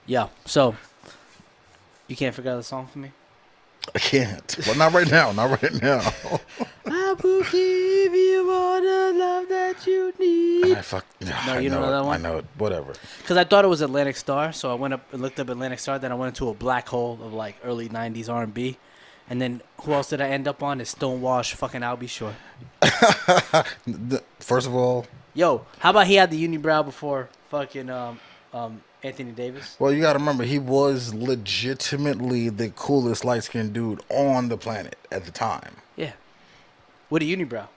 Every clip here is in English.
Yeah. So, you can't figure out the song for me? I can't. Well, not right now. Not right now. I will give you all the love that you need. No, you don't know that one? I know it. Whatever. Because I thought it was Atlantic Star, so I went up and looked up Atlantic Star. Then I went into a black hole of like early '90s R&B, and then who else did I end up on? Is Stonewash fucking I'll Be Sure. First of all, yo, how about he had the unibrow before fucking Anthony Davis? Well, you got to remember he was legitimately the coolest light skinned dude on the planet at the time. Yeah, with a unibrow.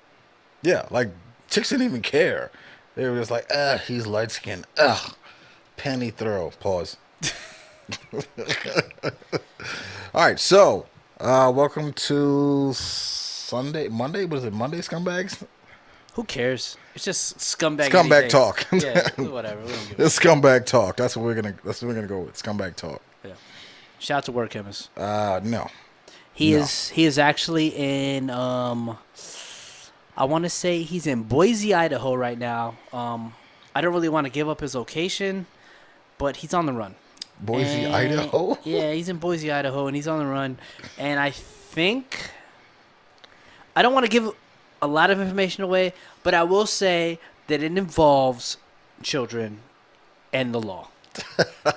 Yeah, like chicks didn't even care. They were just like, he's light skinned. Penny throw. Pause. All right, so welcome to Monday. Was it Monday, Scumbags? Who cares? It's just scumbag. Scumbag talk. Yeah, whatever. It's scumbag talk. That's what we're gonna go with. Scumbag talk. Yeah. Shout out to WordChemist. No. He is actually in I want to say he's in Boise, Idaho right now. I don't really want to give up his location, but he's on the run. Boise, Idaho? Yeah, he's in Boise, Idaho, and he's on the run. And I think I don't want to give a lot of information away, but I will say that it involves children and the law.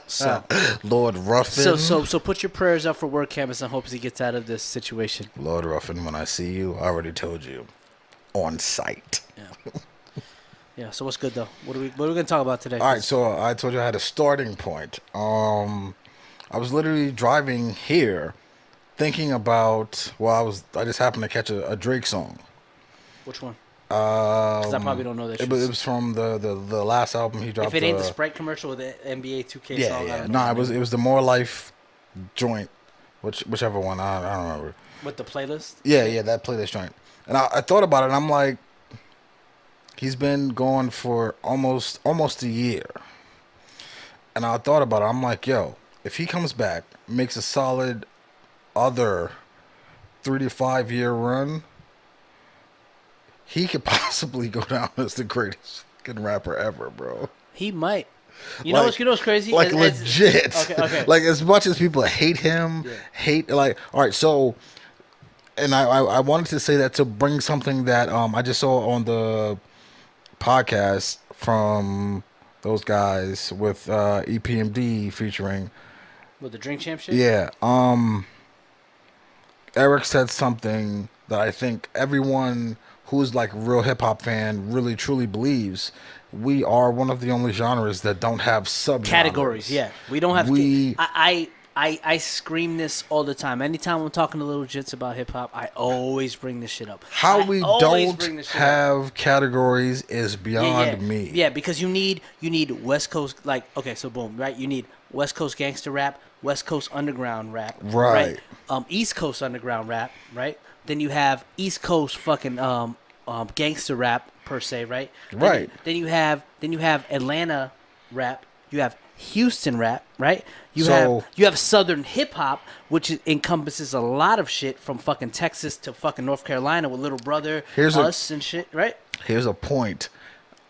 So, Lord Ruffin. So put your prayers up for WordChemist and hopes he gets out of this situation. Lord Ruffin, when I see you, I already told you, on site. Yeah. Yeah. So what's good though? What are we gonna talk about today? All right. So I told you I had a starting point. I was literally driving here, thinking about. Well, I just happened to catch a Drake song. Which one? Because I probably don't know that. It was from the last album he dropped. If it ain't the Sprite commercial or the NBA 2K song, I don't know. No, it was the More Life joint, whichever one. I don't remember. With the playlist? Yeah, that playlist joint. And I thought about it, and I'm like, he's been gone for almost a year. And I thought about it. I'm like, yo, if he comes back, makes a solid other 3 to 5 year run, he could possibly go down as the greatest fucking rapper ever, bro. He might. You know what's crazy? Like legit. Okay. Like as much as people hate him, all right, so and I wanted to say that to bring something that I just saw on the podcast from those guys with EPMD featuring with the Drink Champ shit? Yeah. Eric said something that I think everyone who's like a real hip hop fan really truly believes. We are one of the only genres that don't have sub categories. Yeah, we don't have. I scream this all the time. Anytime I'm talking to little jits about hip hop, I always bring this shit up. How we don't have categories is beyond me. Yeah, because you need West Coast, like, okay, so boom, right? You need West Coast gangster rap, West Coast underground rap, right? East Coast underground rap, right? Then you have East Coast fucking gangster rap per se, right? Right. Then you have Atlanta rap. You have Houston rap, right? You have Southern hip hop, which encompasses a lot of shit from fucking Texas to fucking North Carolina with Little Brother, Us and shit, right? Here's a point.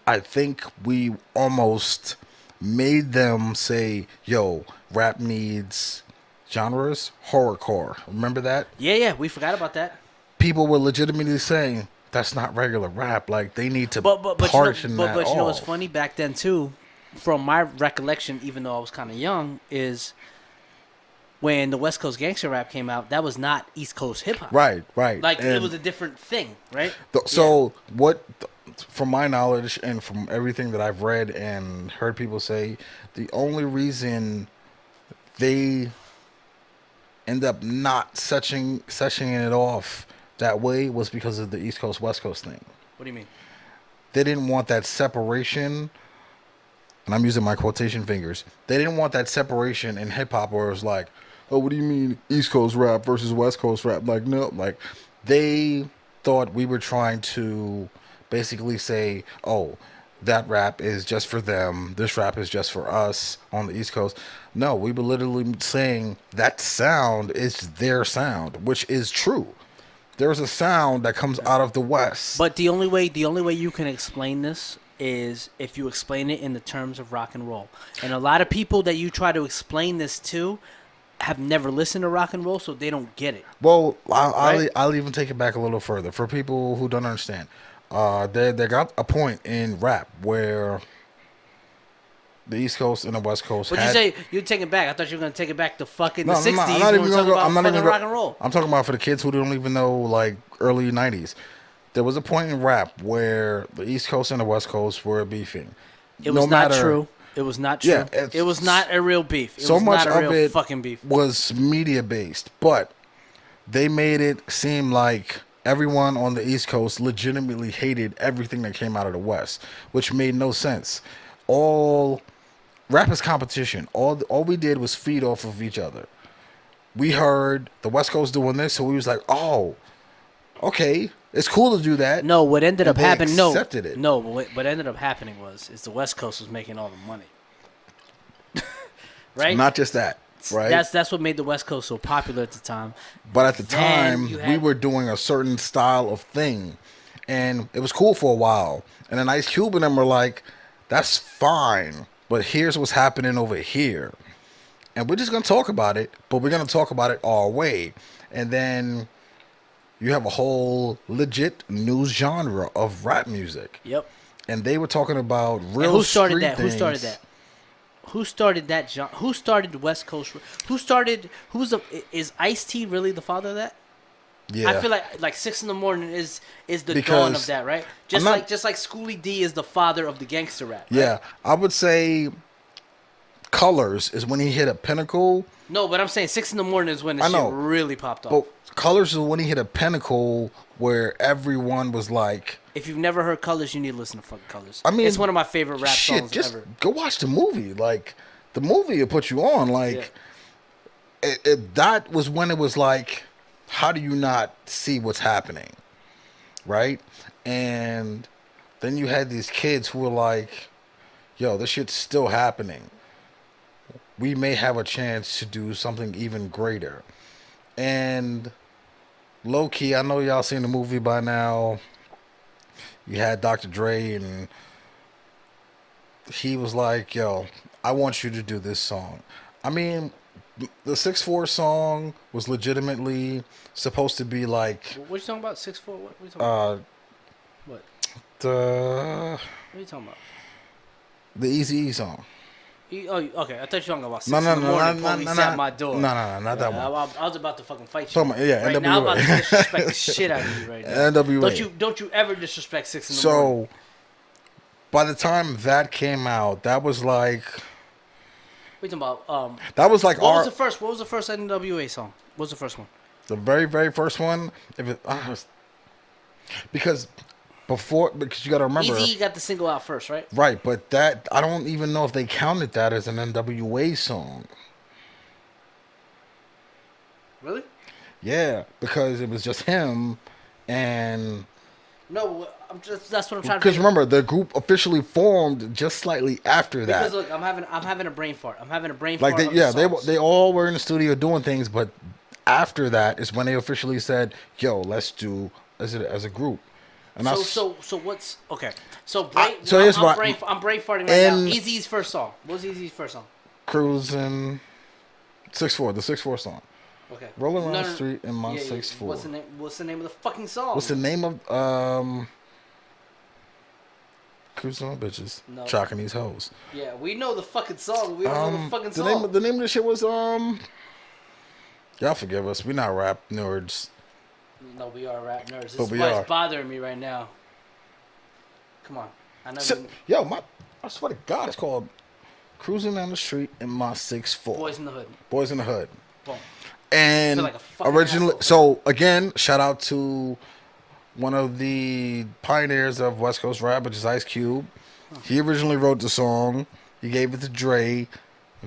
I think we almost made them say, "Yo, rap needs genres, horrorcore." Remember that? Yeah, we forgot about that. People were legitimately saying that's not regular rap. Like they need to partition that off. But you know what's funny back then too, from my recollection, even though I was kind of young, is when the West Coast gangster rap came out, that was not East Coast hip hop. Right. Like it was a different thing, right? From my knowledge and from everything that I've read and heard people say, the only reason they end up not sessioning it off that way was because of the East Coast West Coast thing. What do you mean? They didn't want that separation, and I'm using my quotation fingers. They didn't want that separation in hip hop where it was like, oh, what do you mean East Coast rap versus West Coast rap? Like, no, like they thought we were trying to basically say, oh, that rap is just for them. This rap is just for us on the East Coast. No, we were literally saying that sound is their sound, which is true. There's a sound that comes out of the West. But the only way you can explain this is if you explain it in the terms of rock and roll. And a lot of people that you try to explain this to have never listened to rock and roll, so they don't get it. Well, Right? I'll even take it back a little further for people who don't understand. They got a point in rap where the East Coast and the West Coast. What'd you say? You'd take it back. I thought you were gonna take it back to fucking the 60s. I'm not when even we're gonna talking go. about I'm not fucking even rock and roll. I'm talking about for the kids who don't even know like early '90s. There was a point in rap where the East Coast and the West Coast were beefing. It was not true. It was not true. Yeah, it was not a real beef. It so was much not a real of it fucking beef. was media based, but they made it seem like everyone on the East Coast legitimately hated everything that came out of the West, which made no sense. All rap is competition. All we did was feed off of each other. We heard the West Coast doing this, so we was like, oh, okay, it's cool to do that. No, what ended up happening? No, accepted it. no. What ended up happening is the West Coast was making all the money, right? Not just that, right? That's what made the West Coast so popular at the time. But at the Then time, you we had- were doing a certain style of thing, and it was cool for a while. And then Ice Cube and them were like, "That's fine, but here's what's happening over here." And we're just gonna talk about it, but we're gonna talk about it our way. And then you have a whole legit new genre of rap music. Yep. And they were talking about real. And who started street that? Who started things. that? Who started that? Who started the West Coast? Who started? Is Ice-T really the father of that? Yeah. I feel like 6 in the morning is the dawn Because of that, right? I'm not- Just like Schoolie D is the father of the gangster rap. Right? Yeah, I would say Colors is when he hit a pinnacle. No, but I'm saying 6 in the morning is when the I know. shit really popped off. But Colors is when he hit a pinnacle where everyone was like, If you've never heard Colors, you need to listen to fucking Colors. I mean, it's one of my favorite rap shit, songs just ever. go watch the movie. Like, the movie will put you on. Like, that was when it was like, how do you not see what's happening? Right? And then you had these kids who were like, yo, this shit's still happening. We may have a chance to do something even greater. And low key, I know y'all seen the movie by now. You had Dr. Dre, and he was like, yo, I want you to do this song. I mean, the 6'4" song was legitimately supposed to be like What are you talking about? 6'4"? What are you talking about? What? the What are you talking about? Easy song. Oh, okay. I thought you were talking about 6 No, in the morning. Police at my door. No, not that one. I was about to fucking fight you. Talking about- yeah, right now I'm about to NWA. disrespect the shit out of you right now. NWA. Don't you ever disrespect 6 in the morning. So, by the time that came out, that was like What are you talking about? that was like What was the first NWA song? What was the first one? the very first one. If it, because you got to remember. Easy got the single out first, right? Right, but that I don't even know if they counted that as an NWA song. Really? Yeah, because it was just him, and No, that's what I'm trying to. because remember the group officially formed just slightly after that. Because look, I'm having a brain fart. I'm having a brain Like fart. they all were in the studio doing things, but after that is when they officially said, "Yo, let's do as a group." And So what's okay? So here's what- I'm brain farting right and- now. Easy's first song. What was Easy's first song? Cruising 6'4", the 6'4" song. Okay. Rolling around the street in my 6'4". What's the name of the fucking song? What's the name of Cruising on bitches, No. chalking these hoes. Yeah, we know the fucking song. We don't know the fucking song. The name of the shit was y'all forgive us, we not rap nerds. No, we are rap nerds. This But is we why are. it's bothering me right now. Come on. I know I swear to God, it's called Cruising Down the Street in my 6'4". Boys in the Hood. Boys in the Hood. Boom. And feel like a fucking originally, asshole. so again, shout out to one of the pioneers of West Coast rap, which is Ice Cube. He originally wrote the song. He gave it to Dre.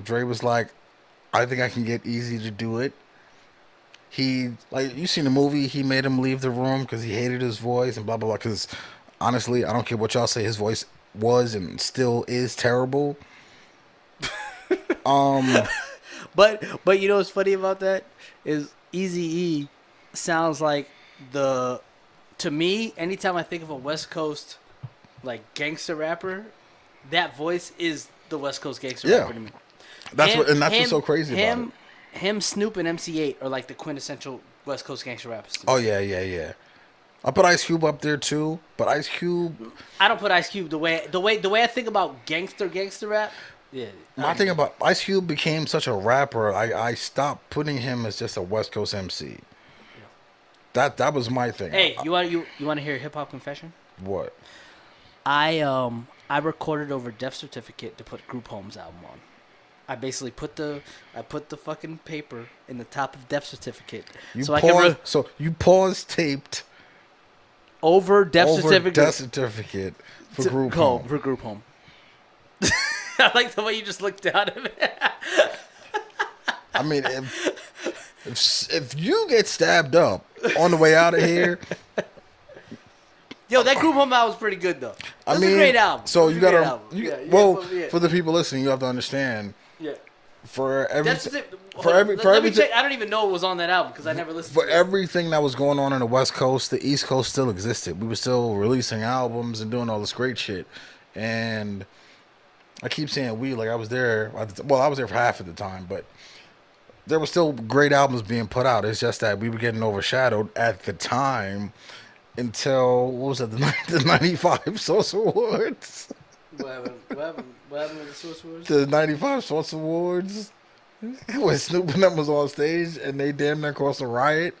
Dre was like, I think I can get Easy to do it. He, like, you seen the movie, he made him leave the room because he hated his voice and blah, blah, blah. Because honestly, I don't care what y'all say, his voice was and still is terrible. But you know what's funny about that is Eazy-E sounds like to me, anytime I think of a West Coast like gangster rapper, that voice is the West Coast gangster Yeah. rapper to me. That's what's so crazy about it. Him, Snoop, and MC8 are like the quintessential West Coast gangster rappers. Oh yeah. I put Ice Cube up there too, but Ice Cube. I don't put Ice Cube the way I think about gangster rap. Yeah. My thing about Ice Cube became such a rapper. I stopped putting him as just a West Coast MC. Yeah. That was my thing. Hey, you want to hear a hip hop confession? What? I recorded over Death Certificate to put Group Home's album on. I basically put the fucking paper in the top of Death Certificate. So you paused taped over Death Certificate for Group Home. For Group Home. I like the way you just looked down at me. I mean, if you get stabbed up on the way out of here. Yo, that Group Home album was pretty good though. That's a great album. So you gotta, for the people listening, you have to understand. Yeah. Let me check. I don't even know what was on that album because I never listened to it. For everything that was going on in the West Coast, the East Coast still existed. We were still releasing albums and doing all this great shit. And I keep saying we, like I was there. Well, I was there for half of the time, but there were still great albums being put out. It's just that we were getting overshadowed at the time what was it, the 95 Source Awards? What happened with the Source Awards? The 95 Source Awards. When Snoop and them was on stage and they damn near caused a riot.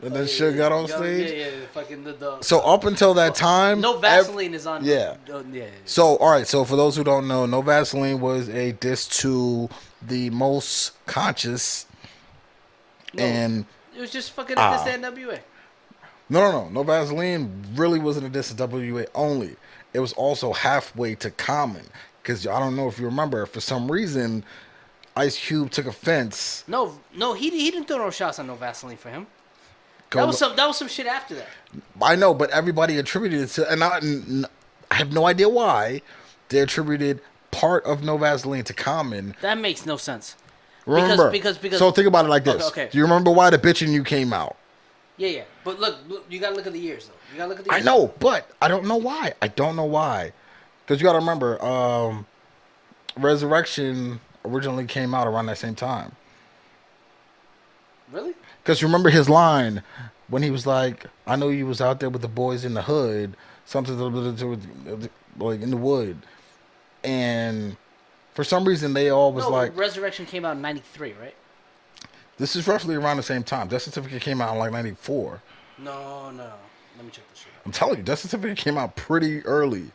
And then Suge got on stage. Yeah, fucking the so up until that time, No Vaseline is on. Yeah. Yeah. So all right. So for those who don't know, No Vaseline was a diss to the most conscious, and it was just fucking a diss to NWA. No. No Vaseline really wasn't a diss to WA only. It was also halfway to Common, because I don't know if you remember. For some reason, Ice Cube took offense. No, he didn't throw no shots on No Vaseline for him. That was some shit after that. I know, but everybody attributed it to, and I have no idea why they attributed part of No Vaseline to Common. That makes no sense. Remember, because so think about it like this. Okay. Do you remember why the Bitch and You came out? Yeah. But look, you gotta look at the years though. You gotta look at the years. I know, but I don't know why. Because you gotta remember, Resurrection originally came out around that same time. Really? Because you remember his line when he was like, "I know you was out there with the boys in the hood, something like in the wood," and for some reason they all was like, Resurrection came out in '93, right? This is roughly around the same time. Death Certificate came out in like '94. No. Let me check this shit out. I'm telling you, Death Certificate came out pretty early.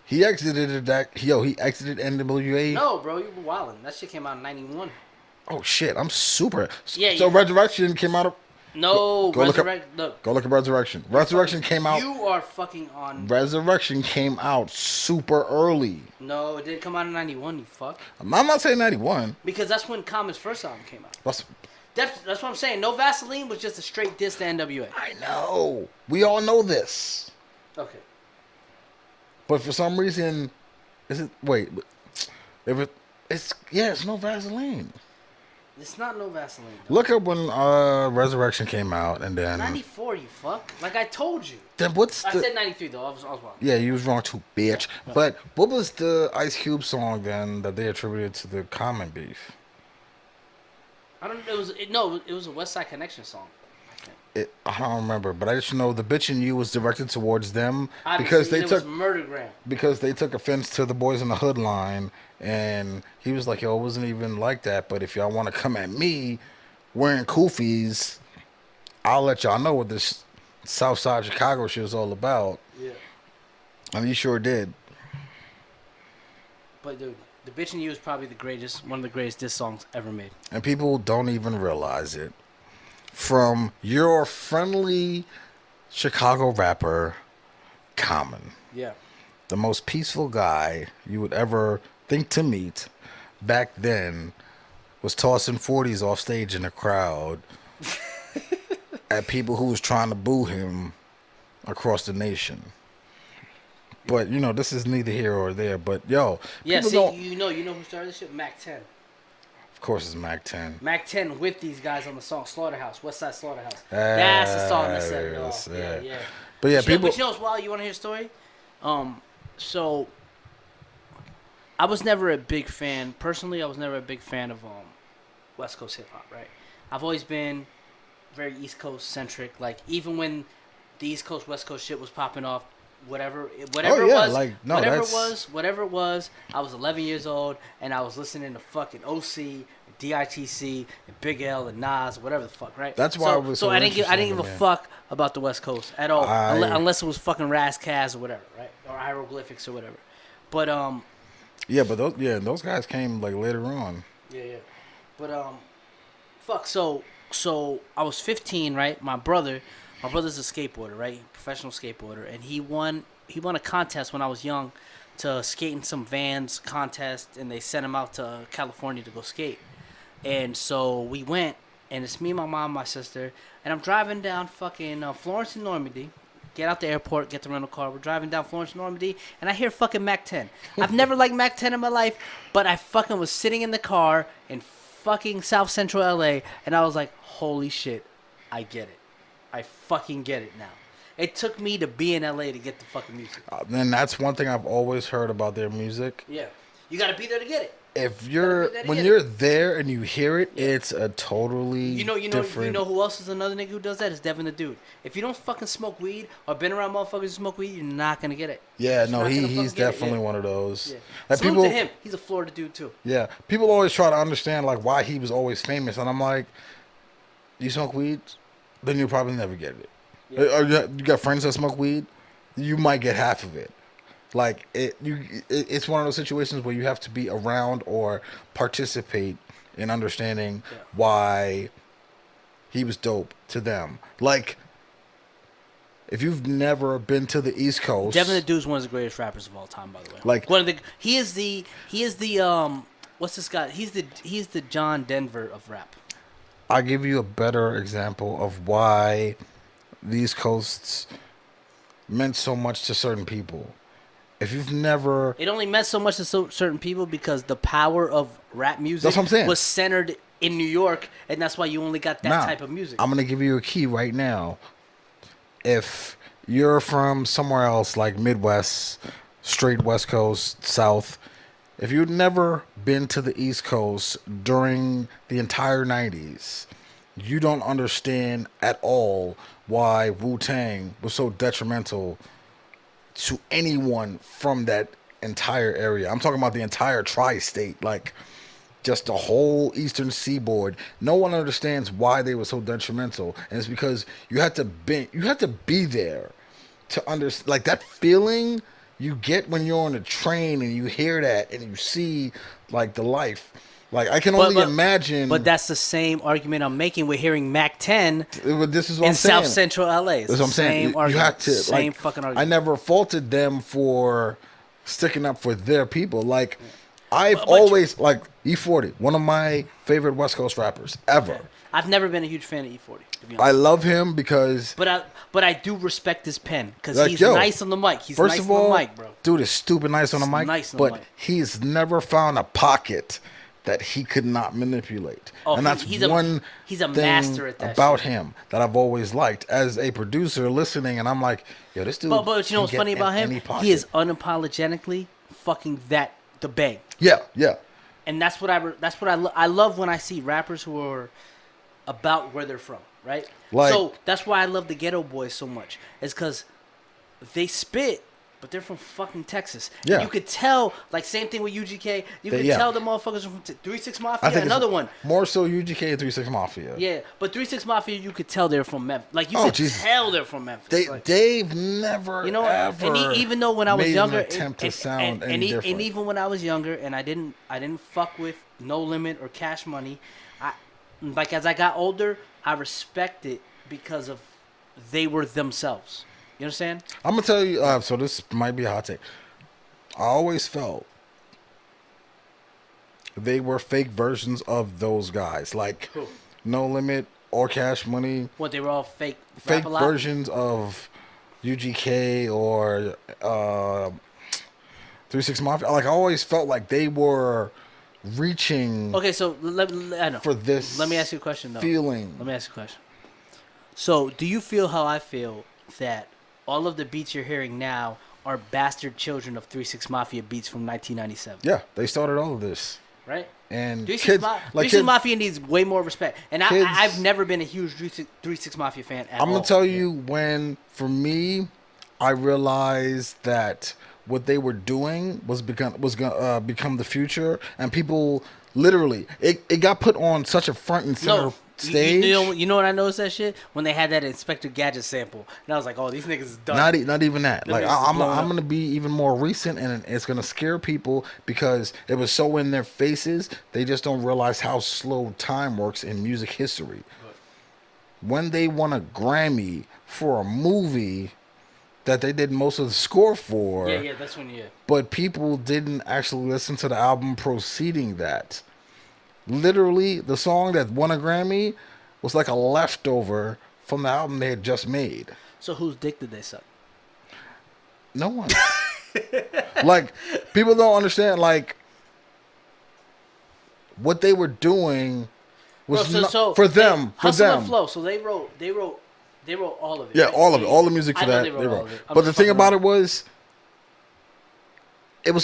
He exited NWA. No, bro, you were wildin'. That shit came out in '91. Oh shit, I'm super. Yeah. So Resurrection came out. No, go look at Resurrection. Resurrection came out. You are fucking on. Resurrection came out super early. No, it didn't come out in '91. You fuck. I'm not saying '91 because that's when Common's first album came out. That's what I'm saying. No Vaseline was just a straight diss to NWA. I know. We all know this. Okay. But for some reason, it's No Vaseline. It's not No Vaseline. Though. Look up when Resurrection came out, and then '94. You fuck. Like I told you. Then I said '93 though. I was wrong. Yeah, you was wrong too, bitch. No. But what was the Ice Cube song then that they attributed to the Common beef? I don't. It was a West Side Connection song. I don't remember, but I just know the Bitch and You was directed towards them because they took Murdergram. Because they took offense to the Boys in the Hood line, and he was like, "Yo, it wasn't even like that. But if y'all want to come at me wearing koofies, I'll let y'all know what this Southside Chicago shit is all about." Yeah, and he sure did. But dude, the Bitch and You is probably one of the greatest diss songs ever made, and people don't even realize it. From your friendly Chicago rapper, Common. Yeah. The most peaceful guy you would ever think to meet back then was tossing 40s off stage in the crowd at people who was trying to boo him across the nation. But, this is neither here or there. But, yo. Yeah, you know who started this shit? Mac 10. Of course it's Mac 10. Mac 10 with these guys on the song Slaughterhouse, West Side Slaughterhouse. That's the song that set it off. Yeah. But yeah, But you know what's wild? You want to hear a story? So I was never a big fan. Personally, I was never a big fan of West Coast hip hop. Right. I've always been very East Coast centric. Like even when the East Coast West Coast shit was popping off, whatever it was, whatever it was. I was 11 years old and I was listening to fucking OC, DITC, and Big L and Nas, whatever the fuck, right? That's why I was so I didn't give a fuck about the West Coast at all, unless it was fucking Ras Kaz or whatever, right? Or Hieroglyphics or whatever. But yeah, but those guys came like later on. Yeah. But fuck. So I was 15, right? My brother's a skateboarder, right? Professional skateboarder, and he won a contest when I was young to skate in some Vans contest, and they sent him out to California to go skate. And so we went, and it's me, my mom, my sister, and I'm driving down fucking Florence and Normandy. Get out the airport, get the rental car. We're driving down Florence and Normandy, and I hear fucking Mac 10. I've never liked Mac 10 in my life, but I fucking was sitting in the car in fucking South Central LA, and I was like, holy shit, I get it. I fucking get it now. It took me to be in LA to get the fucking music. And that's one thing I've always heard about their music. Yeah. You gotta be there to get it. When you're there and you hear it, it's a totally different. You know who else is another nigga who does that? Is Devin the Dude. If you don't fucking smoke weed or been around motherfuckers who smoke weed, you're not gonna get it. Yeah, no, he's definitely one of those. Yeah. Like Salute to him. He's a Florida dude too. Yeah, people always try to understand like why he was always famous, and I'm like, you smoke weed, then you'll probably never get it. Yeah. Or you got friends that smoke weed, you might get half of it. Like it's one of those situations where you have to be around or participate in understanding why he was dope to them. Like if you've never been to the East Coast, Devin the Dude's one of the greatest rappers of all time, by the way. Like he is the what's this guy? He's the John Denver of rap. I'll give you a better example of why the East Coasts meant so much to certain people. If you've never... It only meant so much to certain people because the power of rap music was centered in New York, and that's why you only got that type of music. I'm going to give you a key right now. If you're from somewhere else, like Midwest, straight West Coast, South, if you've never been to the East Coast during the entire 90s, you don't understand at all why Wu-Tang was so detrimental to anyone from that entire area. I'm talking about the entire tri-state, like just the whole eastern seaboard. No one understands why they were so detrimental, and it's because you had to be there to understand. Like that feeling you get when you're on a train and you hear that and you see like the life. Like I can only imagine. But that's the same argument I'm making. We're hearing Mac 10 this is what in I'm saying. South Central LA. That's what I'm saying. You have to same fucking argument. I never faulted them for sticking up for their people. Like I've always like E40, one of my favorite West Coast rappers ever. I've never been a huge fan of E40. To be honest. I love him because. But I do respect his pen because he's nice on the mic. He's first nice of all, on the mic, bro. Dude is stupid nice on the mic. But he's never found a pocket that he could not manipulate. And that's he's a master at that about shit. Him that I've always liked as a producer listening, and I'm like, yo, this dude. But you know what's funny about him? He is unapologetically fucking the bang. Yeah. And that's what I love when I see rappers who are about where they're from, right? Like, so that's why I love the Ghetto Boys so much. It's because they spit, but they're from fucking Texas. Yeah. And you could tell, like, same thing with UGK. You could tell the motherfuckers are from 3 6 Mafia. Another one. More so UGK and 3 6 Mafia. Yeah, but 3 6 Mafia, you could tell they're from Memphis. Like, you could tell they're from Memphis. They've never, ever and even though when I was younger, attempt to sound any different. And even when I was younger, and I didn't fuck with No Limit or Cash Money, as I got older, I respect it because of they were themselves. You understand? I'm gonna tell you. So this might be a hot take. I always felt they were fake versions of those guys, like No Limit or Cash Money. What, they were all fake? Fake versions of UGK or 3 6 Mafia. Like I always felt like they were reaching. Okay, so I know. For this, let me ask you a question though. Feeling. Let me ask you a question. So, do you feel how I feel that all of the beats you're hearing now are bastard children of 3 6 Mafia beats from 1997. Yeah, they started all of this. Right? And 3 6 kids, like 3 6 kids, Mafia needs way more respect. And I've never been a huge 3 6 Mafia fan at all. I'm gonna tell you when, for me, I realized that what they were doing was gonna become the future, and people literally it got put on such a front and center stage. You know what I noticed that shit when they had that Inspector Gadget sample, and I was like, oh, these niggas is done. Not even that. Like I'm gonna be even more recent, and it's gonna scare people because it was so in their faces. They just don't realize how slow time works in music history. When they won a Grammy for a movie that they did most of the score for. Yeah, that's when But people didn't actually listen to the album preceding that. Literally, the song that won a Grammy was like a leftover from the album they had just made. So whose dick did they suck? No one. Like, people don't understand, like, what they were doing was for them. Hustle and Flow. So they wrote all of it. Yeah, right? all of it. All the music for that. They wrote. But the thing about it was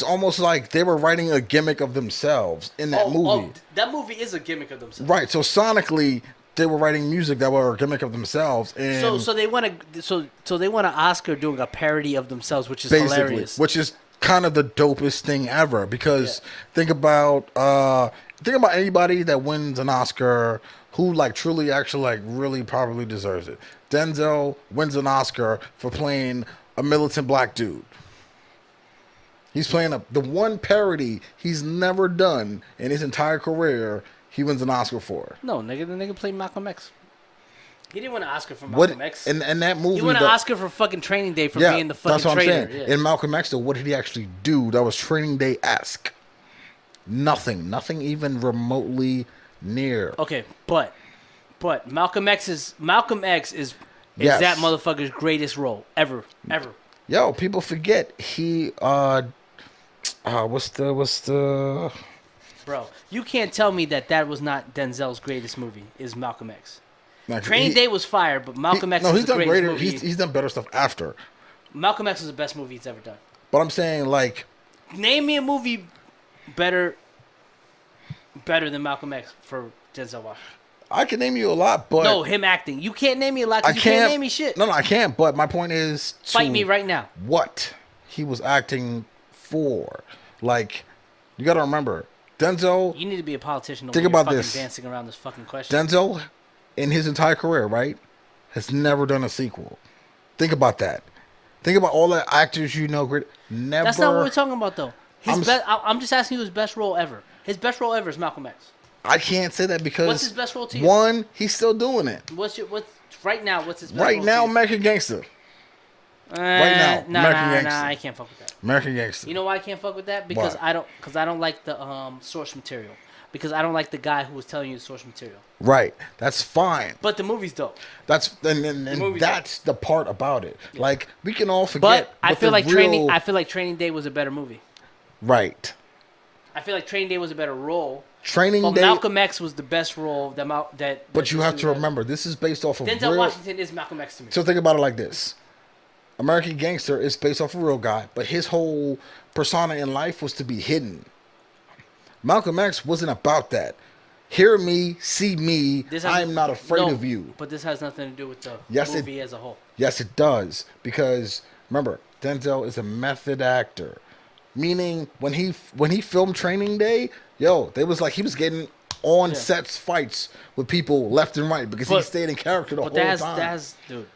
almost like they were writing a gimmick of themselves in that movie. That movie is a gimmick of themselves. Right. So sonically, they were writing music that were a gimmick of themselves. And so they want an Oscar doing a parody of themselves, which is hilarious. Which is kind of the dopest thing ever. Because think about anybody that wins an Oscar who like truly actually like really probably deserves it. Denzel wins an Oscar for playing a militant black dude. He's playing the one parody he's never done in his entire career. He wins an Oscar for. No, nigga, the nigga played Malcolm X. He didn't win an Oscar for Malcolm X. In that movie, he won an Oscar for fucking Training Day for being the fucking traitor. That's what I'm saying. In Malcolm X, though, what did he actually do that was Training Day-esque? Nothing even remotely near. Okay, but Malcolm X is that motherfucker's greatest role ever. Yo, people forget he what's the Bro, you can't tell me that was not Denzel's greatest movie is Malcolm X. Like, Training Day was fire, but Malcolm X is the greatest movie. He's done better stuff after. Malcolm X is the best movie he's ever done. But I'm saying, like, name me a movie better than Malcolm X for Denzel Washington. I can name you a lot, but no, him acting. You can't name me a lot because you can't name me shit. No, I can't. But my point is, fight me right now. What he was acting for, like, you got to remember. Denzel. You need to be a politician. Think about this. Dancing around this fucking question. Denzel, in his entire career, right, has never done a sequel. Think about that. Think about all the actors you know. Never. That's not what we're talking about, though. I'm just asking you his best role ever. His best role ever is Malcolm X. I can't say that because what's his best role to you? One, he's still doing it. What's right now? What's his best right role now? To you? American Gangster. Right now, American Gangster. Nah, I can't fuck with that. American Gangster. You know why I can't fuck with that? Because I don't like the source material. Because I don't like the guy who was telling you the source material. Right. That's fine. But the movie's dope. That's the part about it. Yeah. Like, we can all forget. But I feel like Training Day was a better movie. Right. I feel like Training Day was a better role. Training Day. Malcolm X was the best role that. But you have to remember, this is based off of Denzel Washington is Malcolm X to me. So think about it like this: American Gangster is based off a real guy, but his whole persona in life was to be hidden. Malcolm X wasn't about that. Hear me, see me. I'm not afraid of you. But this has nothing to do with the movie as a whole. Yes, it does. Because remember, Denzel is a method actor. Meaning, when he filmed Training Day, they was like he was getting on sets fights with people left and right because he stayed in character the whole time. Dude,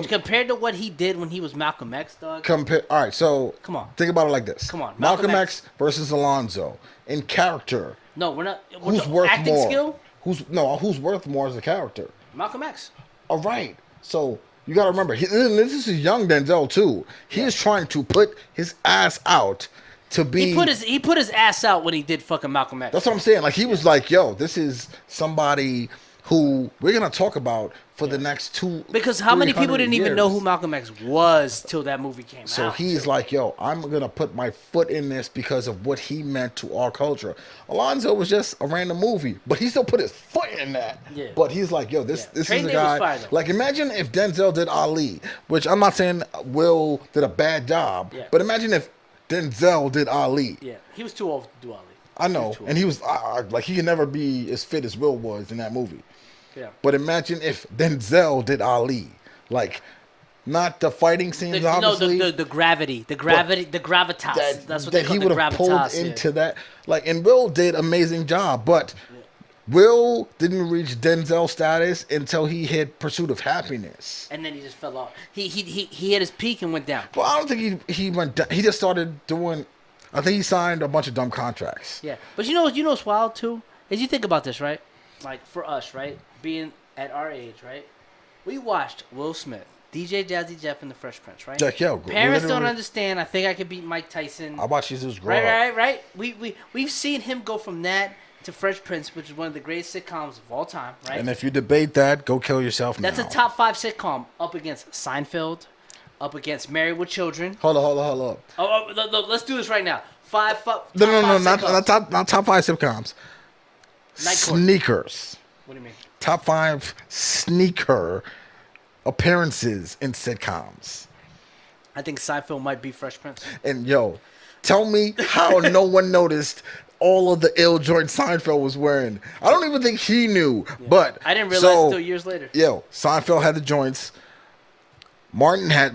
compared to what he did when he was Malcolm X, dog. All right, so come on, think about it like this. Come on, Malcolm X versus Alonzo in character. No, we're not. Who's worth acting more? Skill? Who's worth more as a character? Malcolm X. All right, so. You got to remember, this is young Denzel too. He is trying to put his ass out to be. He put his ass out when he did fucking Malcolm X. That's what I'm saying. Like he was like, "Yo, this is somebody who we're gonna talk about for the next two. Because how many people 300 didn't even know years. who Malcolm X was till that movie came So out? he's like, yo, I'm gonna put my foot in this because of what he meant to our culture. Alonzo was just a random movie, but he still put his foot in that. Yeah. But he's like, yo, this is Training a Day was guy. fire, though. Like, imagine if Denzel did Ali, which I'm not saying Will did a bad job, Yeah. but imagine if Denzel did Ali. Yeah, he was too old to do Ali. I know, and he was like, he could never be as fit as Will was in that movie. Yeah. But imagine if Denzel did Ali, like, not the fighting scenes, obviously. No, the gravity, the gravitas. That's what they that call he the would have pulled gravitas. into that. Like, and Will did amazing job, but Will didn't reach Denzel status until he hit Pursuit of Happiness. And then he just fell off. He hit his peak and went down. Well, I don't think he went down. He just started doing. I think he signed a bunch of dumb contracts. Yeah, but you know what's wild too is you think about this, right? Like for us, right, being at our age, right, we watched Will Smith, DJ Jazzy Jeff, and the Fresh Prince, right? Like, yo, Parents don't literally- understand. I think I could beat Mike Tyson. I watched Jesus grow up. Right. We've seen him go from that to Fresh Prince, which is one of the greatest sitcoms of all time, right? And if you debate that, go kill yourself now. That's a top 5 sitcom up against Seinfeld, up against Married with Children. Hold on. Let's do this right now. No, not top 5 sitcoms. Night Court. Sneakers. What do you mean? Top 5 sneaker appearances in sitcoms. I think Seinfeld might be Fresh Prince. And yo, tell me how no one noticed all of the ill joint Seinfeld was wearing. I don't even think he knew. Yeah. But I didn't realize until years later. Yo, Seinfeld had the joints. Martin had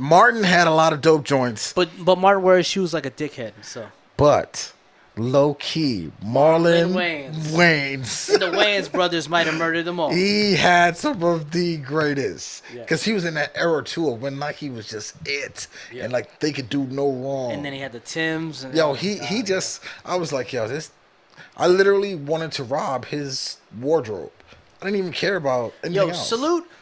a lot of dope joints. But Martin wears shoes like a dickhead, so. But low key, Marlon Wayans. And the Wayans brothers might have murdered them all. He had some of the greatest. Yeah. Because he was in that era too of when Nike was just it. Yeah. And like they could do no wrong. And then he had the Timbs. And yo, I was like, yo, I literally wanted to rob his wardrobe. I didn't even care about anything else.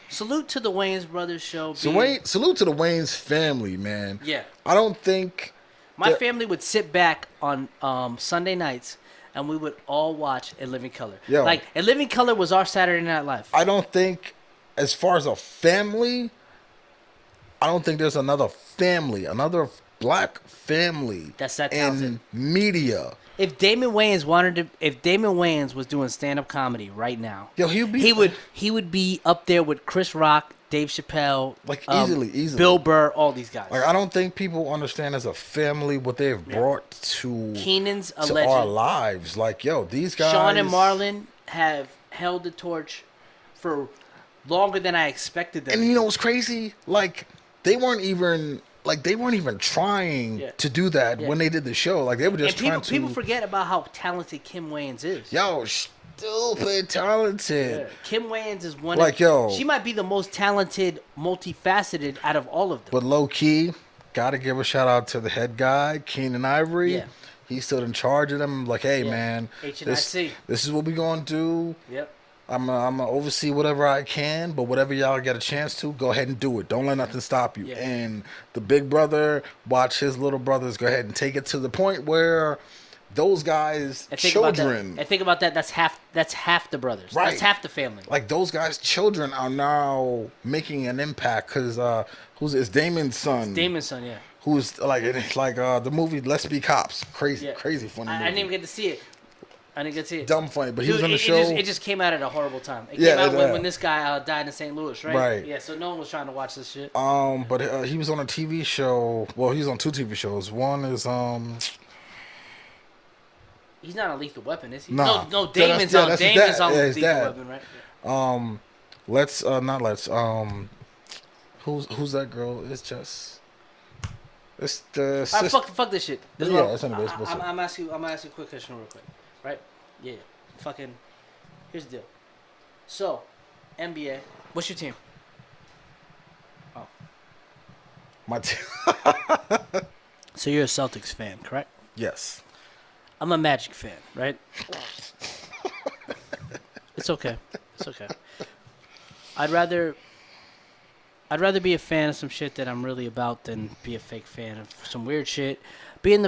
Salute to the Wayans brothers show. Salute to the Wayans family, man. Yeah. I don't think my family would sit back on Sunday nights and we would all watch In Living Color. Yo. Like, In Living Color was our Saturday Night Live. I don't think, as far as a family, I don't think there's another black family that's that talented in media. If Damon Wayans was doing stand-up comedy right now, yo, he would be up there with Chris Rock, Dave Chappelle, like easily, Bill Burr, all these guys. Like, I don't think people understand as a family what they've brought to Keenan's a to legend. our lives. Like, yo, these guys. Sean and Marlon have held the torch for longer than I expected them. And you know what's crazy? Like, they weren't even trying to do that when they did the show. Like, they were just trying to. People forget about how talented Kim Wayans is. Yo, stupid talented. Yeah. Kim Wayans is one. Like, yo, she might be the most talented, multifaceted out of all of them. But low key, gotta give a shout out to the head guy, Keenan Ivory. Yeah. He stood in charge of them. Like, hey man, this is what we gonna do. Yep. I'm gonna oversee whatever I can, but whatever y'all get a chance to, go ahead and do it. Don't let nothing stop you. Yeah. And the big brother, watch his little brothers go ahead and take it to the point where those guys, children. And think about that. That's half the brothers. Right. That's half the family. Like, those guys' children are now making an impact because it's Damon's son. It's Damon's son, yeah. Who's like the movie Let's Be Cops. Crazy funny movie. I didn't even get to see it. Dumb funny, but he was on the show. It just came out at a horrible time. It came out when this guy died in St. Louis, right? Right. Yeah, so no one was trying to watch this shit. But he was on a TV show. Well, he's on 2 TV shows. One is He's not on Lethal Weapon, is he? Nah. No, Damon's on Lethal Weapon, right? Yeah. Who's that girl? It's the All right, fuck this shit. It's on the baseball. I'm asking you a quick question real quick, right? Yeah. Fucking. Here's the deal. So, NBA. What's your team? Oh. My team. So you're a Celtics fan, correct? Yes. I'm a Magic fan, right? It's okay. I'd rather be a fan of some shit that I'm really about than be a fake fan of some weird shit. Given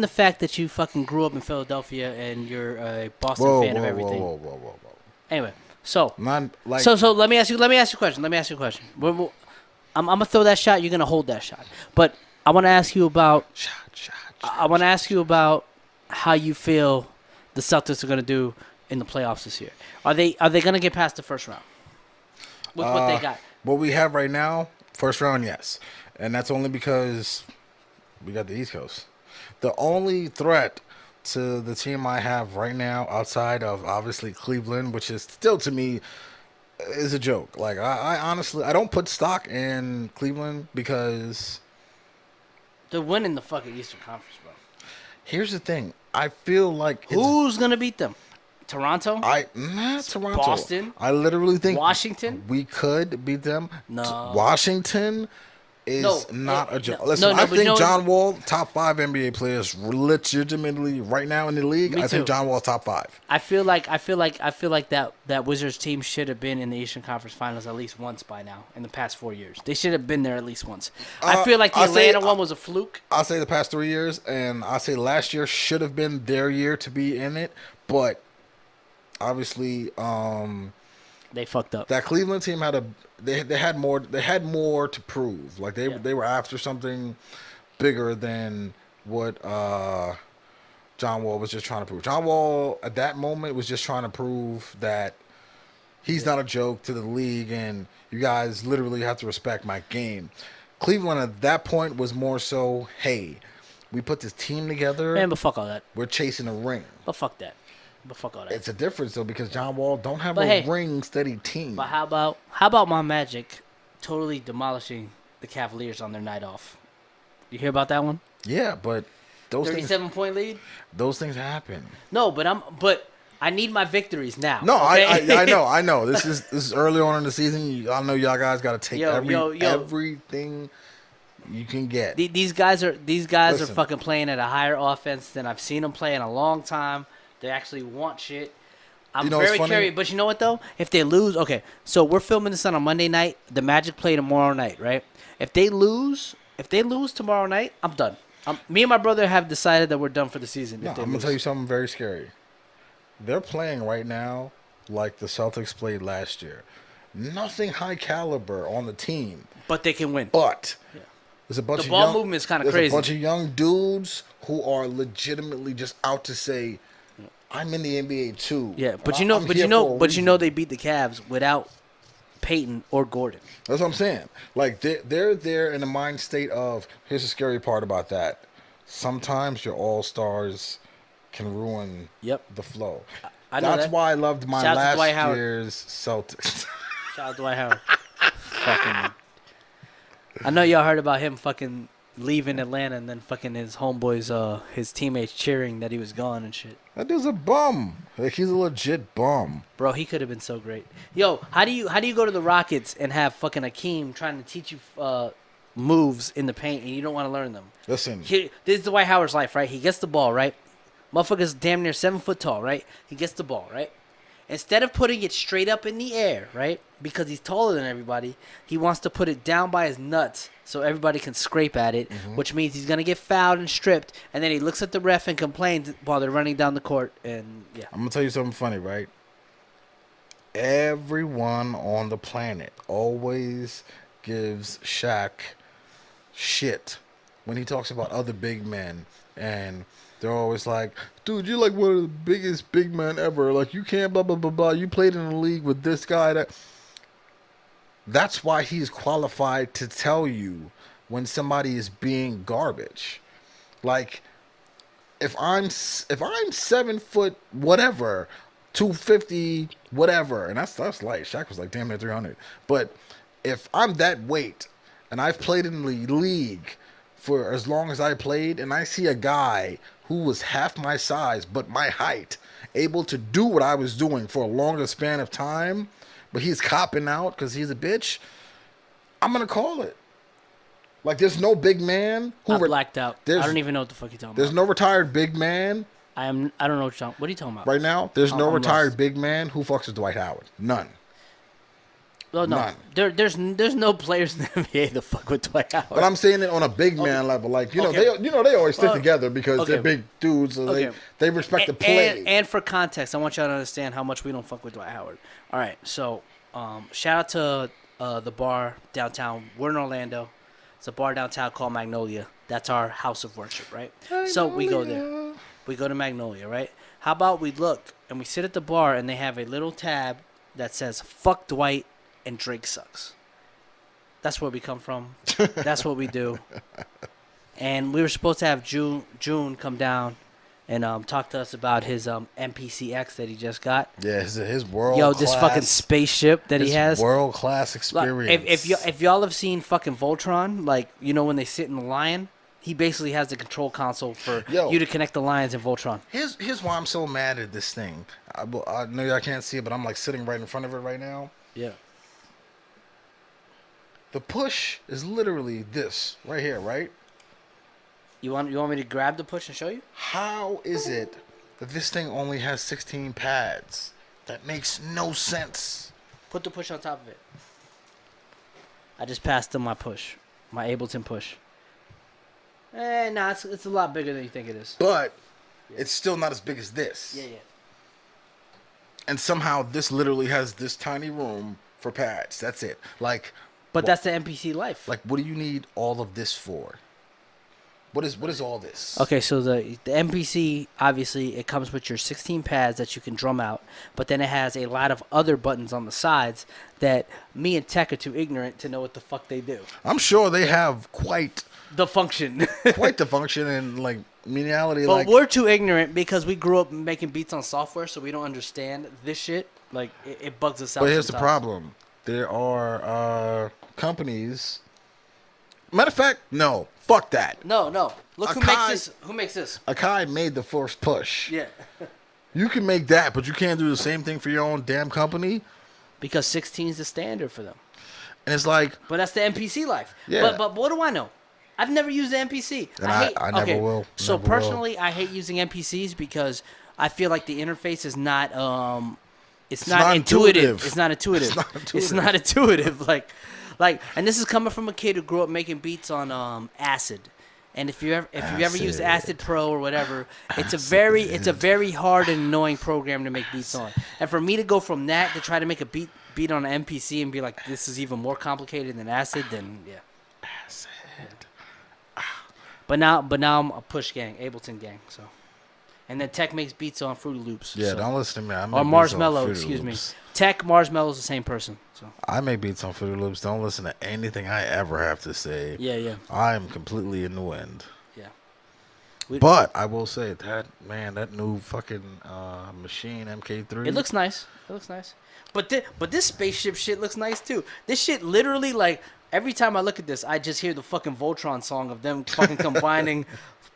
the fact that you fucking grew up in Philadelphia and you're a Boston fan of everything. Whoa. Anyway, So, Not like so let me ask you a question. I'm gonna throw that shot. You're gonna hold that shot. But I want to ask you about. I want to ask you about how you feel the Celtics are gonna do in the playoffs this year. Are they gonna get past the first round with what they got? what we have right now. First round, yes, and that's only because we got the East Coast. The only threat to the team I have right now, outside of obviously Cleveland, which is still to me is a joke. Like I honestly, I don't put stock in Cleveland because They're winning the fucking Eastern Conference, bro. here's the thing. I feel like Who's gonna beat them? Toronto? not Toronto. Boston? I literally think Washington? we could beat them. No. Washington is not a joke. Listen, no, I but think no- John Wall, top 5 NBA players, legitimately right now in the league. Me I think too. John Wall's top 5. I feel like that Wizards team should have been in the Eastern Conference Finals at least once by now in the past 4 years. They should have been there at least once. I feel like the Atlanta one was a fluke. I'll say the past 3 years, and I'll say last year should have been their year to be in it, but obviously, They fucked up. that Cleveland team they had more to prove. Like they were after something bigger than what John Wall was just trying to prove. John Wall at that moment was just trying to prove that he's not a joke to the league, and you guys literally have to respect my game. Cleveland at that point was more so, hey, we put this team together. Man, but fuck all that. We're chasing a ring. But fuck that. But fuck all that. It's a difference though because John Wall don't have But a hey, ring steady team. But how about my Magic totally demolishing the Cavaliers on their night off? You hear about that one? Yeah, but those 37-point lead? those things happen. No, but I need my victories now. No, okay? I know. This is early on in the season. I know y'all guys got to take everything you can get. These guys are Listen. fucking playing at a higher offense than I've seen them play in a long time. They actually want shit. I'm very curious, but you know what though? If they lose, okay. So we're filming this on a Monday night. The Magic play tomorrow night, right? If they lose tomorrow night, I'm done. Me and my brother have decided that we're done for the season. No, I'm gonna tell you something very scary. They're playing right now like the Celtics played last year. Nothing high caliber on the team, but they can win. But there's a bunch the of ball movement is kind of crazy. There's a bunch of young dudes who are legitimately just out to say, I'm in the NBA too. Yeah, but you know they beat the Cavs without Peyton or Gordon. That's what I'm saying. Like they're there in the mind state of, here's the scary part about that. Sometimes your all-stars can ruin the flow. I know That's why I loved my last year's Celtics. Shout out to Dwight Howard. Fucking. I know y'all heard about him fucking leaving Atlanta and then fucking his homeboys, his teammates cheering that he was gone and shit. That dude's a bum. Like he's a legit bum. Bro, he could have been so great. Yo, how do you go to the Rockets and have fucking Akeem trying to teach you moves in the paint and you don't want to learn them? Listen. This is Dwight Howard's life, right? He gets the ball, right? Motherfucker's damn near 7 foot tall, right? He gets the ball, right? Instead of putting it straight up in the air, right? Because he's taller than everybody, he wants to put it down by his nuts so everybody can scrape at it, which means he's going to get fouled and stripped. And then he looks at the ref and complains while they're running down the court. And yeah. I'm going to tell you something funny, right? Everyone on the planet always gives Shaq shit when he talks about other big men. And they're always like, dude, you're like one of the biggest big men ever. Like, you can't blah, blah, blah, blah. You played in the league with this guy. That's why he's qualified to tell you when somebody is being garbage. Like, if I'm 7 foot whatever, 250 whatever, and that's light. Shaq was like damn near 300. But if I'm that weight and I've played in the league for as long as I played, and I see a guy who was half my size but my height able to do what I was doing for a longer span of time, but he's copping out because he's a bitch, I'm gonna call it. Like, there's no big man who I blacked out. I don't even know what the fuck you're talking There's about. no retired big man I don't know what you're talking. What are you talking about? right now. There's no I'm retired lost. big man who fucks with Dwight Howard. None. Oh no, None. there's no players in the NBA that fuck with Dwight Howard. But I'm saying it on a big man level. Like, you know, Okay. they always stick together because okay. they're big dudes, so Okay. they respect the play. And for context, I want y'all to understand how much we don't fuck with Dwight Howard. All right, so shout out to the bar downtown. We're in Orlando. It's a bar downtown called Magnolia. That's our house of worship, right? So we go there. We go to Magnolia, right? How about we look and we sit at the bar and they have a little tab that says "Fuck Dwight" and Drake sucks. That's where we come from. That's what we do. And we were supposed to have June come down and talk to us about his MPCX that he just got. Yeah, his world. Yo, this fucking spaceship that he has. World class experience. Like, if y'all have seen fucking Voltron, like, you know when they sit in the lion, he basically has the control console for you to connect the lions in Voltron. Here's why I'm so mad at this thing. I know y'all can't see it, but I'm like sitting right in front of it right now. Yeah. The push is literally this right here, right? You want me to grab the push and show you? How is it that this thing only has 16 pads? That makes no sense. Put the push on top of it. I just passed him my push. My Ableton push. Nah, it's a lot bigger than you think it is. But it's still not as big as this. Yeah. And somehow this literally has this tiny room for pads. That's it. Like, but that's the MPC life. like, what do you need all of this for? What is all this? Okay, so the MPC, obviously, it comes with your 16 pads that you can drum out, but then it has a lot of other buttons on the sides that me and Tech are too ignorant to know what the fuck they do. I'm sure they have quite The function. the function and like meaningality. But like we're too ignorant because we grew up making beats on software, so we don't understand this shit. Like, it bugs us out. But here's the sometimes. problem: there are companies. Matter of fact, no, fuck that. No. Look who makes this. Who makes this? Akai made the first push. Yeah. You can make that, but you can't do the same thing for your own damn company. Because 16 is the standard for them. And it's like, But that's the MPC life. Yeah. But what do I know? I've never used the MPC. And I never will. So Never personally, I hate using MPCs because I feel like the interface is not it's not intuitive. It's not intuitive. It's not intuitive. Like, and this is coming from a kid who grew up making beats on Acid. And if you ever used Acid Pro or whatever, it's a very hard and annoying program to make beats on. And for me to go from that to try to make a beat on an MPC and be like, this is even more complicated than Acid, then yeah. Acid. But now I'm a Push gang, Ableton gang. So, and then Tech makes beats on Fruity Loops. Yeah, so. don't listen to me. Or Marz Mello, excuse me. Tech, Marz Mello is the same person. So I make beats on Fruity Loops. Don't listen to anything I ever have to say. yeah. I am completely in the wind. Yeah. But I will say that new fucking machine MK3. It looks nice. But this spaceship shit looks nice too. This shit literally, like, every time I look at this, I just hear the fucking Voltron song of them fucking combining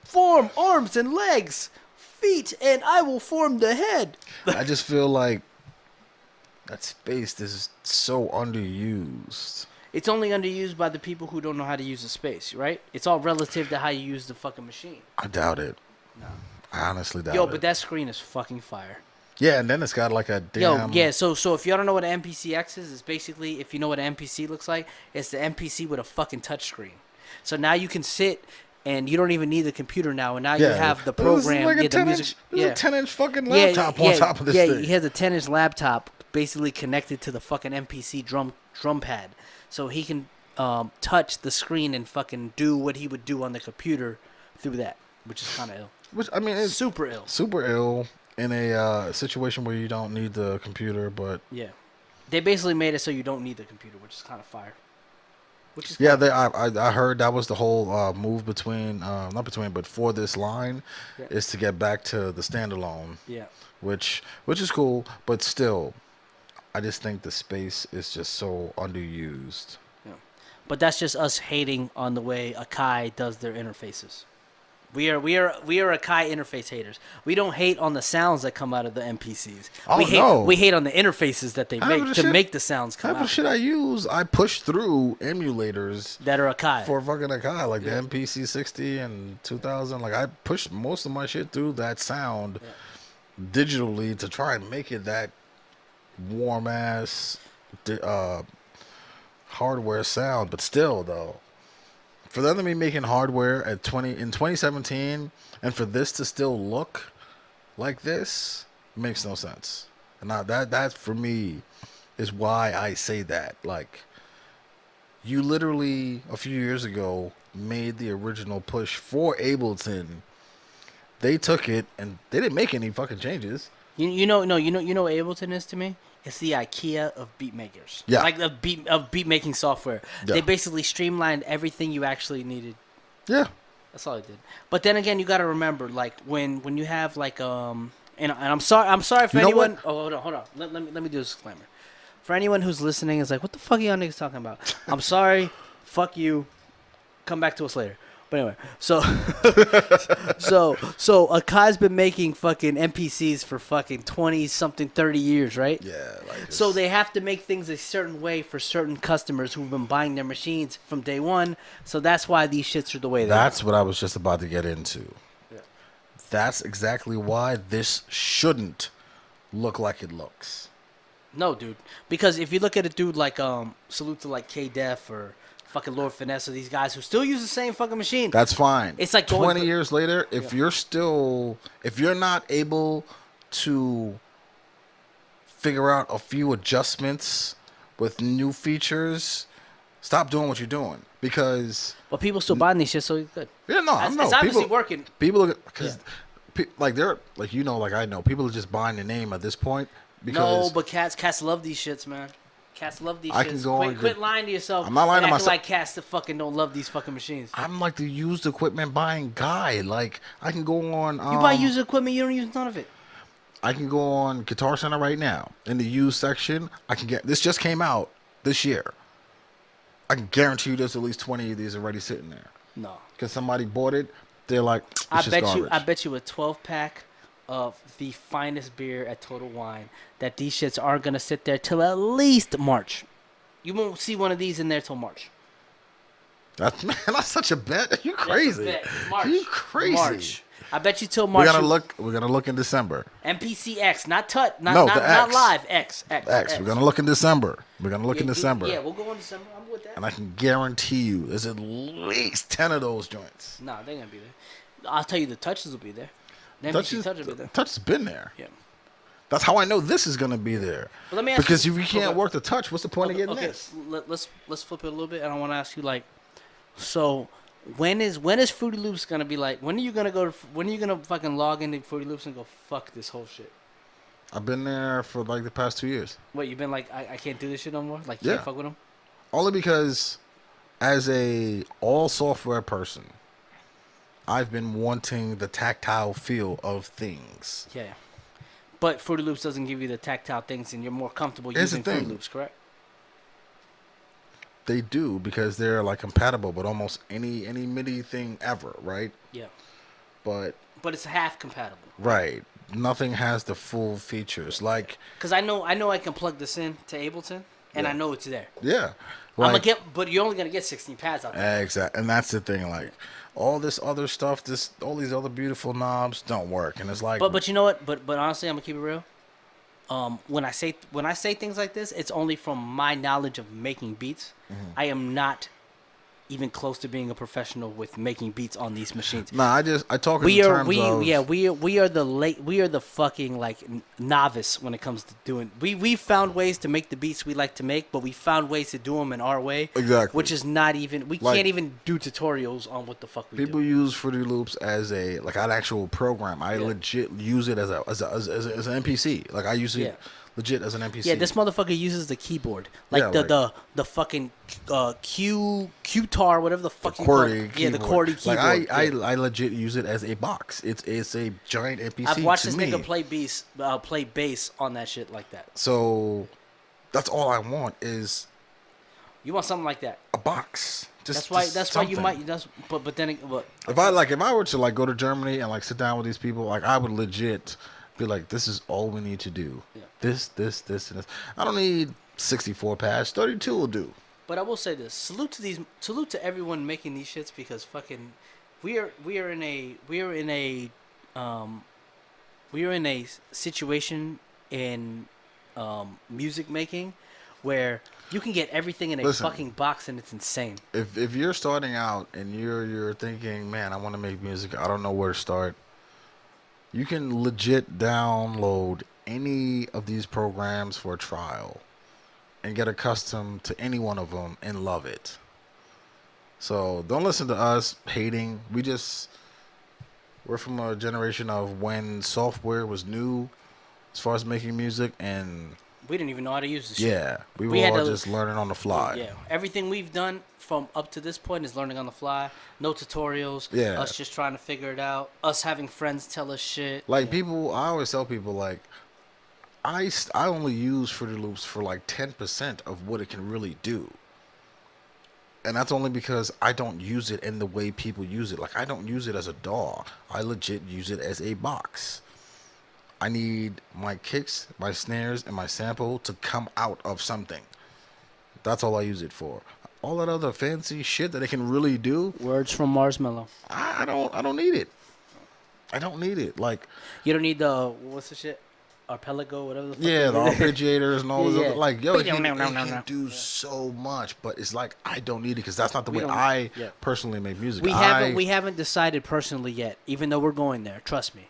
form, arms, and legs, feet, and I will form the head. I just feel like that space is so underused. It's only underused by the people who don't know how to use the space, right? It's all relative to how you use the fucking machine. I doubt it. No. I honestly doubt it. Yo, but that screen is fucking fire. Yeah, and then it's got like a damn... Yo, yeah, so if you don't know what an MPCX is, it's basically, if you know what an MPC looks like, it's the MPC with a fucking touchscreen. So now you can sit, and you don't even need the computer now, and now you have the program. Like a 10-inch fucking laptop on top of this thing. Yeah, he has a 10-inch laptop basically connected to the fucking MPC drum pad. So he can touch the screen and fucking do what he would do on the computer through that, which is kind of ill. Which, I mean, it's super ill. Super ill in a situation where you don't need the computer, but... Yeah. They basically made it so you don't need the computer, which is kind of fire. Which is I heard that was the whole move but for this line is to get back to the standalone. Yeah. Which is cool, but still, I just think the space is just so underused. Yeah. But that's just us hating on the way Akai does their interfaces. We are Akai interface haters. We don't hate on the sounds that come out of the MPCs. We hate on the interfaces that they make to make the sounds come out. Half the shit I use, I push through emulators that are Akai. For fucking Akai, like the MPC 60 and 2000. Like I push most of my shit through that sound digitally to try and make it that warm ass hardware sound, but still though, for them to be making hardware in 2017, and for this to still look like this makes no sense. And now that for me is why I say that. Like, you literally a few years ago made the original push for Ableton. They took it and they didn't make any fucking changes. You know what Ableton is to me? It's the IKEA of beat makers. Yeah. Like of beat making software. Yeah. They basically streamlined everything you actually needed. Yeah. That's all I did. But then again, you got to remember, like when you have like and I'm sorry for anyone. Oh, hold on. Let me do a disclaimer. For anyone who's listening, is like, what the fuck are y'all niggas talking about? I'm sorry. Fuck you. Come back to us later. But anyway, so Akai's been making fucking NPCs for fucking 20-something, 30 years, right? Yeah. Like so they have to make things a certain way for certain customers who've been buying their machines from day one. So that's why these shits are the way they are. That's what I was just about to get into. Yeah. That's exactly why this shouldn't look like it looks. No, dude. Because if you look at a dude like salute to like K-Def or fucking Lord Finesse or these guys who still use the same fucking machine. That's fine. It's like 20 years later, if you're not able to figure out a few adjustments with new features, stop doing what you're doing. Because but people still buying these shit, so it's good. Yeah, no, I know. It's obviously working. People because like they're like, you know, like I know people are just buying the name at this point. Because no, but cats love these shits, man. Cats love these shits. Quit lying to yourself. I'm not lying to myself. Like cats that fucking don't love these fucking machines. I'm like the used equipment buying guy. Like, I can go on. You buy used equipment, you don't use none of it. I can go on Guitar Center right now in the used section. I can get this. Just came out this year. I can guarantee you there's at least 20 of these already sitting there. No, because somebody bought it. They're like, I bet you a 12-pack of the finest beer at Total Wine that these shits aren't gonna sit there till at least March. You won't see one of these in there till March. That's such a bet. Are you crazy? That's a bet. March. You crazy? March. I bet you till March. We're gonna look in December. MPC X, not live. X. We're gonna look in December. We're gonna look in December. Yeah, we'll go in December. I'm with that. And I can guarantee you, there's at least 10 of those joints. Nah, they're gonna be there. I'll tell you, the touches will be there. Touch has been there. Yeah. That's how I know this is gonna be there. But let me ask because you, if you can't work the touch, what's the point of getting this? Let's flip it a little bit, and I want to ask you, like, so when is Fruity Loops gonna be like? When are you gonna fucking log into Fruity Loops and go fuck this whole shit? I've been there for like the past 2 years. What, you've been like, I can't do this shit no more? Like, you can't fuck with them? Only because, as a all software person, I've been wanting the tactile feel of things. Yeah. But Fruity Loops doesn't give you the tactile things, and you're more comfortable using Fruity Loops, correct? They do, because they're like compatible with almost any MIDI thing ever, right? Yeah. But it's half compatible. Right. Nothing has the full features. Like, because I know I can plug this in to Ableton, and I know it's there. Yeah. Like, but you're only gonna get 16 pads out there. Exactly, and that's the thing. Like, all this other stuff, all these other beautiful knobs don't work, and it's like. But you know what? But honestly, I'm gonna keep it real. When I say things like this, it's only from my knowledge of making beats. Mm-hmm. I am not even close to being a professional with making beats on these machines. Nah, I talk in terms of. We are the fucking like novice when it comes to doing. We found ways to make the beats we like to make, but we found ways to do them in our way. Exactly. Which is not even. We can't even do tutorials on what the fuck we do. People use Fruity Loops as an actual program. I legit use it as an NPC. Like, I use it legit as an NPC. Yeah, this motherfucker uses the keyboard, the fucking Q-tar, whatever the fuck you call it. Yeah, the QWERTY keyboard. Like, I legit use it as a box. It's a giant NPC. I've watched this nigga play bass on that shit like that. So that's all I want is. You want something like that? A box. That's why you might. But then if I were to like go to Germany and like sit down with these people, like, I would legit be like, this is all we need to do. Yeah. This, and this. I don't need 64 pads. 32 will do. But I will say this: salute to everyone making these shits, because fucking we are in a situation in music making where you can get everything in a Listen. fucking box and it's insane. If you're starting out and you're thinking, man, I want to make music, I don't know where to start. You can legit download any of these programs for a trial and get accustomed to any one of them and love it. So don't listen to us hating. We're from a generation of when software was new as far as making music, and We didn't even know how to use this shit. yeah, we were We had all to- just learning on the fly. Yeah, everything we've done from up to this point is learning on the fly. No tutorials. Yeah. Us just trying to figure it out. Us having friends tell us shit. Like Yeah. people, I always tell people like, I only use Fruity Loops for like 10% of what it can really do. And that's only because I don't use it in the way people use it. Like I don't use it as a DAW. I legit use it as a box. I need my kicks, my snares, and my sample to come out of something. That's all I use it for. All that other fancy shit that it can really do, Words from Marz Mello. I don't need it. I don't need it. Like You don't need the what's the shit? Arpelago, whatever the fuck. yeah, it the is. arpeggiators and all Yeah, this yeah. other, like yo, it No, can, no, it no, can no. do so much, but it's like I don't need it because that's not the We way don't- I yeah. personally make music. We haven't decided personally yet, even though we're going there. Trust me.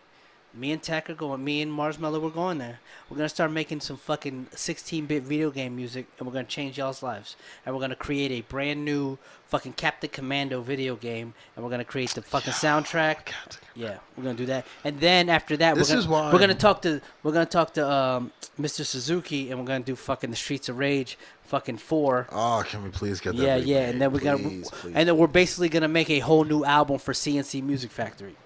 Me and Tech are going. Me and Marz Mello, we're going there. We're gonna start making some fucking 16-bit video game music, and we're gonna change y'all's lives. And we're gonna create a brand new fucking Captain Commando video game, and we're gonna create the fucking soundtrack. Yeah, we're gonna do that. And then after that, This is why- we're gonna talk to Mr. Suzuki, and we're gonna do fucking the Streets of Rage, fucking 4. Oh, can we please get that? Yeah, remade? yeah, and then Please. and then we're basically gonna make a whole new album for CNC Music Factory.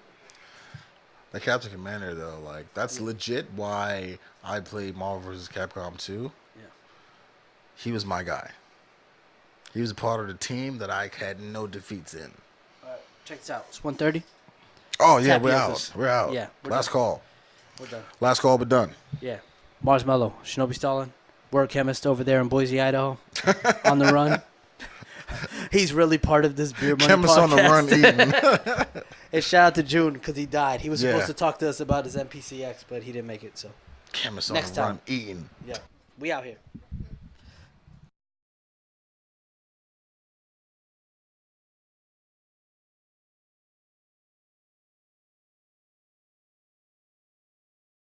The Captain Commander though, like that's legit why I played Marvel vs. Capcom 2. Yeah. He was my guy. He was a part of the team that I had no defeats in. Check this out. It's 1:30. Oh yeah, we're Tapiocas. out. We're out. Yeah, we're Last done. call. We're done. Last call, but done. Yeah. Marz Mello, Shinobi Stalin, WordChemist over there in Boise, Idaho, on the run. He's really part of this beer money Chemist podcast. on the run eating. And shout out to June because he died. He was Yeah. supposed to talk to us about his NPCX, but he didn't make it. So Chemist on Next the time. run eating. yeah, we out here.